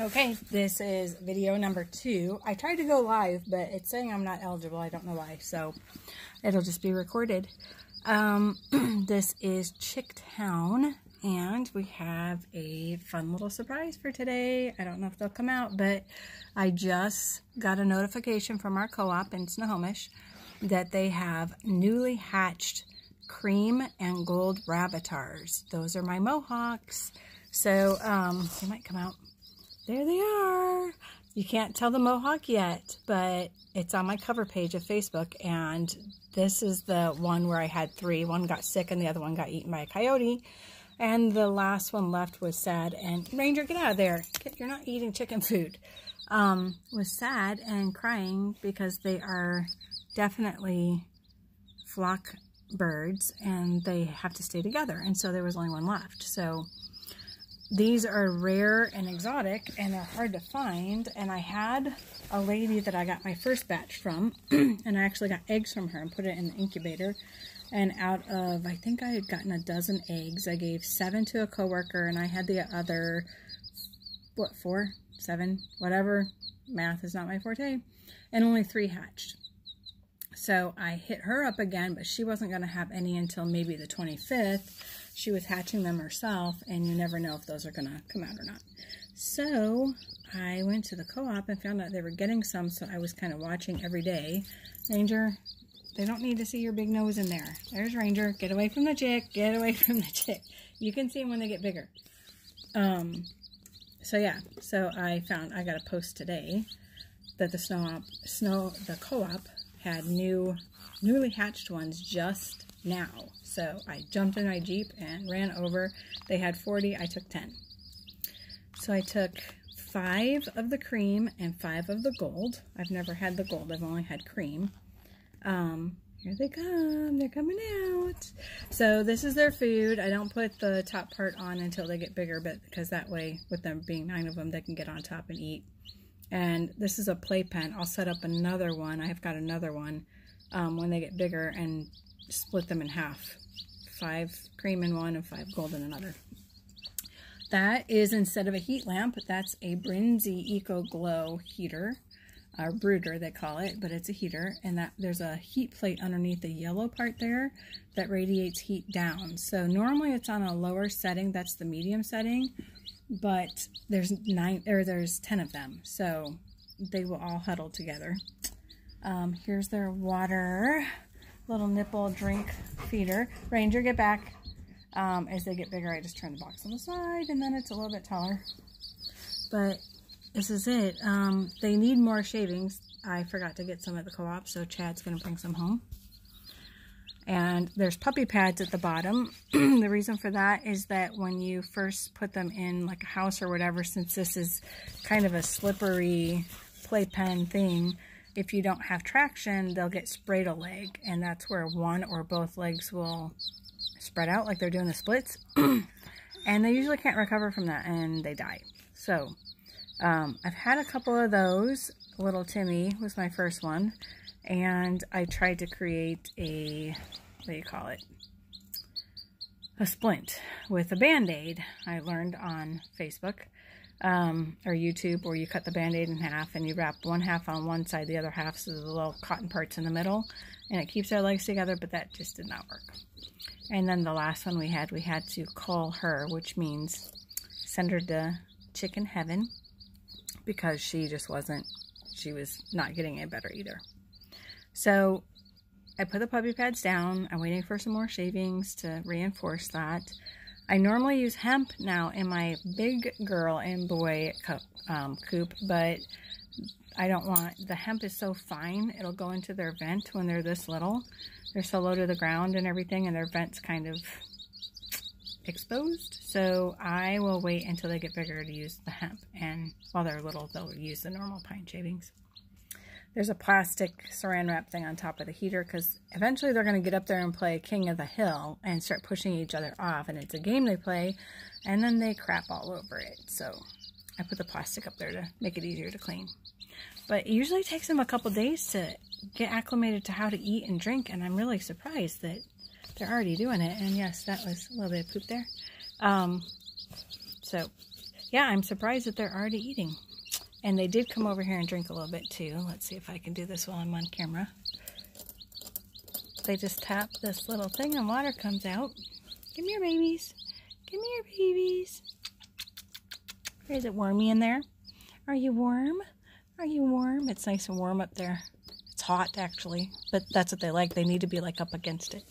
Okay, this is video number 2. I tried to go live, but it's saying I'm not eligible. I don't know why, so it'll just be recorded. This is Chicktown, and we have a fun little surprise for today. I don't know if they'll come out, but I just got a notification from our co-op in Snohomish that they have newly hatched cream and gold Brananters. Those are my Mohawks. So, they might come out. There they are. You can't tell the Mohawk yet, but it's on my cover page of Facebook, and this is the one where I had 3. One got sick and the other one got eaten by a coyote, and the last one left was sad. And Ranger, get out of there. You're not eating chicken food. Was sad and crying because they are definitely flock birds and they have to stay together, and so there was only one left. So these are rare and exotic, and they're hard to find. And I had a lady that I got my first batch from, and I actually got eggs from her and put it in the incubator. And out of, I think I had gotten a dozen eggs, I gave 7 to a coworker, and I had the other, 4, 7, whatever. Math is not my forte. And only 3 hatched. So I hit her up again, but she wasn't going to have any until maybe the 25th. She was hatching them herself, and you never know if those are going to come out or not. So I went to the co-op and found out they were getting some, so I was kind of watching every day. Ranger, they don't need to see your big nose in there. There's Ranger. Get away from the chick. Get away from the chick. You can see them when they get bigger. So yeah, so I got a post today that the co-op had newly hatched ones just now. So I jumped in my Jeep and ran over. They had 40, I took 10. So I took 5 of the cream and 5 of the gold. I've never had the gold, I've only had cream. Here they come, they're coming out. So this is their food. I don't put the top part on until they get bigger, but because that way, with them being 9 of them, they can get on top and eat. And this is a playpen. I'll set up another one. I've got another one when they get bigger and split them in half. 5 cream in one and 5 gold in another. That is, instead of a heat lamp, that's a Brinzy Eco Glow heater, or brooder they call it, but it's a heater. And that there's a heat plate underneath the yellow part there that radiates heat down. So normally it's on a lower setting. That's the medium setting. But there's 10 of them, so they will all huddle together. Here's their water, little nipple drink feeder. Ranger, get back. As they get bigger, I just turn the box on the side, and then it's a little bit taller. But this is it. They need more shavings. I forgot to get some at the co-op, so Chad's going to bring some home. And there's puppy pads at the bottom. The reason for that is that when you first put them in like a house or whatever, since this is kind of a slippery playpen thing, if you don't have traction, they'll get sprayed a leg, and that's where one or both legs will spread out like they're doing the splits. And they usually can't recover from that, and they die. So I've had a couple of those. Little Timmy was my first one. And I tried to create a, what do you call it? A splint with a Band-Aid. I learned on Facebook or YouTube, where you cut the Band-Aid in half and you wrap one half on one side, the other half, so the little cotton parts in the middle, and it keeps their legs together, but that just did not work. And then the last one we had to call her, which means send her to chicken heaven, because she just wasn't, she was not getting any better either. So I put the puppy pads down. I'm waiting for some more shavings to reinforce that. I normally use hemp now in my big girl and boy coop, but I don't want, the hemp is so fine, it'll go into their vent when they're this little. They're so low to the ground and everything, and their vent's kind of exposed. So I will wait until they get bigger to use the hemp, and while they're little, they'll use the normal pine shavings. There's a plastic saran wrap thing on top of the heater, because eventually they're going to get up there and play King of the Hill and start pushing each other off. And it's a game they play, and then they crap all over it. So I put the plastic up there to make it easier to clean. But it usually takes them a couple days to get acclimated to how to eat and drink, and I'm really surprised that they're already doing it. And yes, that was a little bit of poop there. So yeah, I'm surprised that they're already eating. And they did come over here and drink a little bit too. Let's see if I can do this while I'm on camera. They just tap this little thing and water comes out. Give me your babies. Give me your babies. Is it warmy in there? Are you warm? Are you warm? It's nice and warm up there. It's hot actually, but that's what they like. They need to be like up against it.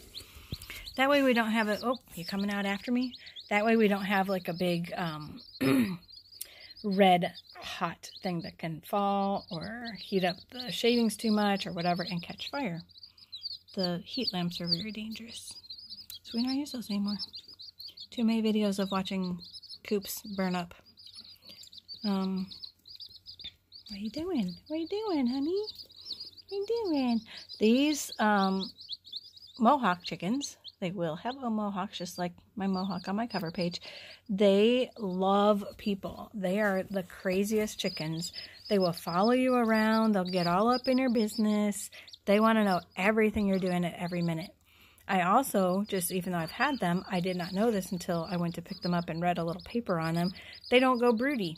That way we don't have a, oh, you coming out after me? That way we don't have like a big red hot thing that can fall or heat up the shavings too much or whatever and catch fire. The heat lamps are very dangerous. So we don't use those anymore. Too many videos of watching coops burn up. What are you doing? What are you doing, honey? What are you doing? These Mohawk chickens, they will have a Mohawk, just like my Mohawk on my cover page. They love people. They are the craziest chickens. They will follow you around. They'll get all up in your business. They want to know everything you're doing at every minute. I also, just even though I've had them, I did not know this until I went to pick them up and read a little paper on them. They don't go broody.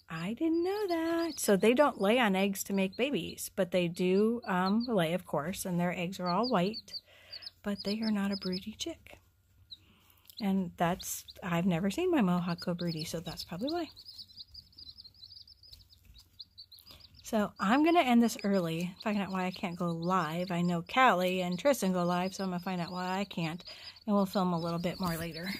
I didn't know that. So they don't lay on eggs to make babies, but they do lay, of course, and their eggs are all white, but they are not a broody chick. And that's, I've never seen my Mohawk go broody, so that's probably why. So I'm going to end this early, find out why I can't go live. I know Callie and Tristan go live, so I'm going to find out why I can't, and we'll film a little bit more later.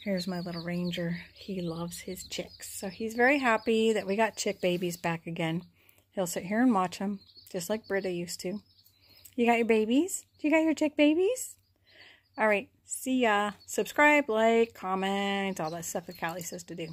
Here's my little ranger. He loves his chicks. So he's very happy that we got chick babies back again. He'll sit here and watch them, just like Britta used to. You got your babies? You got your chick babies? All right. See ya. Subscribe, like, comment, all that stuff that Callie says to do.